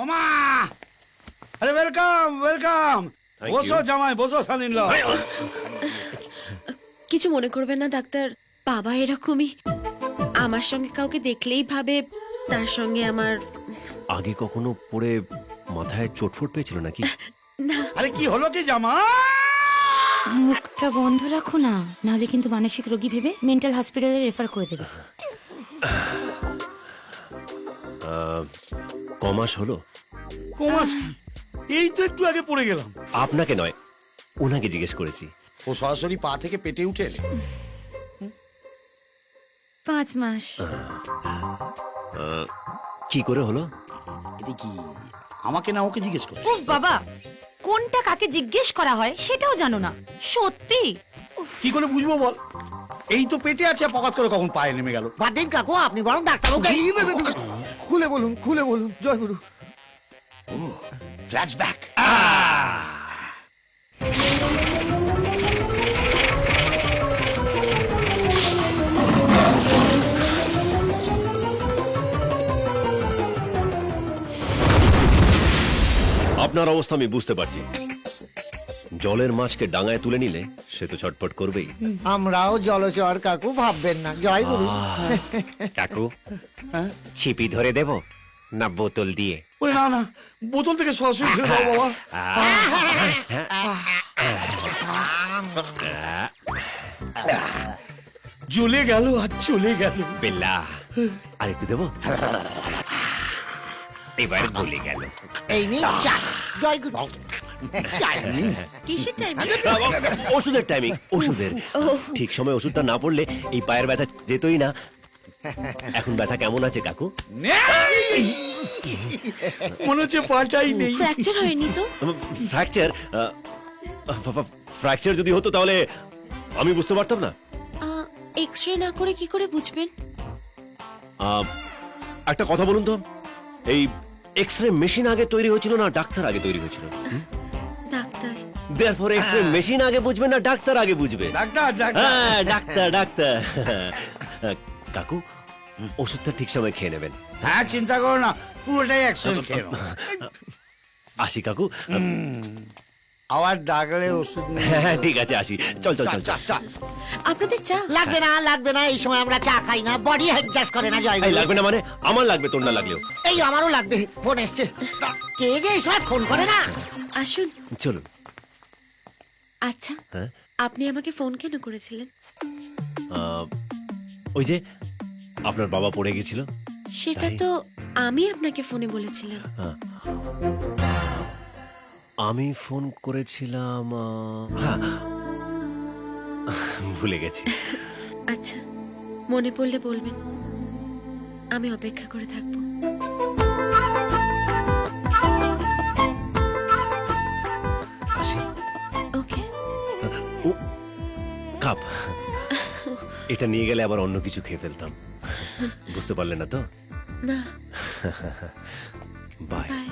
ওমা, আরে welcome welcome. বসো জামাই, বসো সানিল। কিছু মনে করবেন না ডাক্তার, বাবা এরকমই, আমার সঙ্গে কাউকে দেখলেই ভাবে তার সঙ্গে আমার। আগে কখনো পড়ে মাথায় চোটফোট পেয়েছিল নাকি? না। আরে কি হলো কি জামা? মুখটা বন্ধ রাখো না, নাহলে কিন্তু মানসিক রোগী ভেবে মেন্টাল হসপিটালে রেফার করে দেবে। কমাস হলো? কমাস কি? এই তো একটু আগে পড়ে গেলাম। আপনাকে নয়, ওনাকে জিজ্ঞেস করেছি। ও সরাসরি পা থেকে পেটে উঠে এলে। 5 মাস। কি করে হলো? এটা কি আমাকে না ওকে জিজ্ঞেস করো? উফ বাবা, কোনটা কাকে জিজ্ঞেস করা হয় সেটাও জানো না, সত্যি। কি করে বুঝবো বল? এই তো পেটে আছে, পকাত করে কখন পায়ে নেমে গেল। বাদ দিন কাকু, আপনি বরং ডাক্তারবাবুকে খুলে বলুন, খুলে বলুন। জয় গুরু। ফ্ল্যাশব্যাক। আপনার অবস্থা আমি বুঝতে পারছি। জলের মাছকে ডাঙায় তুলে নিলে সে তো ছটফট করবেই। আমরাও জলচর কাকু, ভাববেন না। জয় গুরু। কাকু, ছিপি ধরে দেব না বোতল দিয়ে? ওরে না না, বোতল থেকে সরাসরি ফেলে দাও বাবা। জ্বলে গেল আর চলে গেল। বেলা, আর একটু দেবো? এবার ভুলে গেল। এই নিন চা। জয় গুরু। কিসের টাইম? ওষুধের টাইমিং, ওষুধের। ঠিক সময় ওষুধটা না পড়লে এই পায়ের ব্যথা যেতই না। এখন ব্যথা কেমন আছে কাকু? মনে হচ্ছে পাটাই নেই। ফ্র্যাকচার হয়নি তো? ফ্র্যাকচার? ফ্র্যাকচার যদি হতো তাহলে আমি বুঝতে পারতাম না। এক্সরে না করে কি করে বুঝবেন? একটা কথা বলুন তো, এই এক্সরে মেশিন আগে তৈরি হয়েছিল না ডাক্তার আগে তৈরি হয়েছিল? ডাক্তার। দেয়ারফর এক্সরে মেশিন আগে বুঝবে না ডাক্তার আগে বুঝবে? Doctor doctor. হ্যাঁ, ডাক্তার ডাক্তার। কাকু, ওষুধটা ঠিক সময় খেয়ে নেবেন। হ্যাঁ, চিন্তা করো না, পুরোটাই একসঙ্গে খেয়ে নাও। আসি কাকু। আবার ডাকলে ওষুধ নেই। হ্যাঁ, ঠিক আছে, আসি। চল চল চল চল। আপনাদের চা? লাগবে না, লাগবে না। এই সময় আমরা চা খাই না, বডি অ্যাডজাস্ট করে না। জয় এই গুরু। লাগবে না মানে? আমার লাগবে, তোর না লাগলেও। এই আমারও লাগবে। ফোন এসছে। কে যে এই সময় ফোন করে না? আসুন। চলুন। আচ্ছা, হ্যাঁ? আপনি আমাকে ফোন কেন করেছিলেন? ওই যে আপনার বাবা পড়ে গেছিল। সেটা তো আমি আপনাকে ফোনে বলেছিলাম। আমি ফোন করেছিলাম, হ্যাঁ, ভুলে গেছি। আচ্ছা, মনে পড়লে বলবেন, আমি অপেক্ষা করে থাকবো। আসি। ওকে। ও কাপ, এটা নিয়ে গেলে আবার অন্য কিছু খেয়ে ফেলতাম। বুঝতে পারলে না তো? না। বাই। বাই।